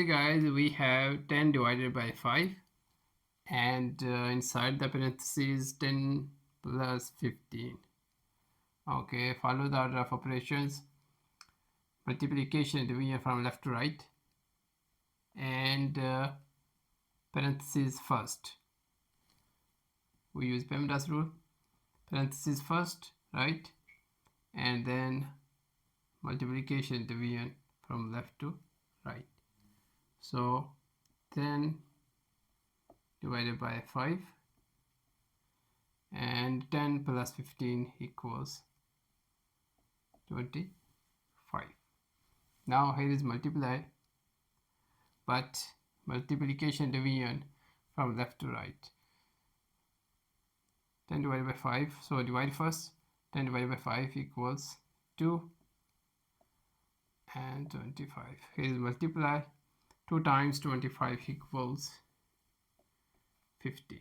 guys, we have 10 divided by 5 and inside the parentheses 10 plus 15. Okay, follow the order of operations. Multiplication, division from left to right, and parentheses first. We use PEMDAS rule. Parentheses first, right, and then multiplication, division from left to right. So 10 divided by 5 and 10 plus 15 equals 25. Now here is multiply, but multiplication, division from left to right. 10 divided by 5, so divide first. 10 divided by 5 equals 2 and 25. Here is multiply. 2 times 25 equals 50.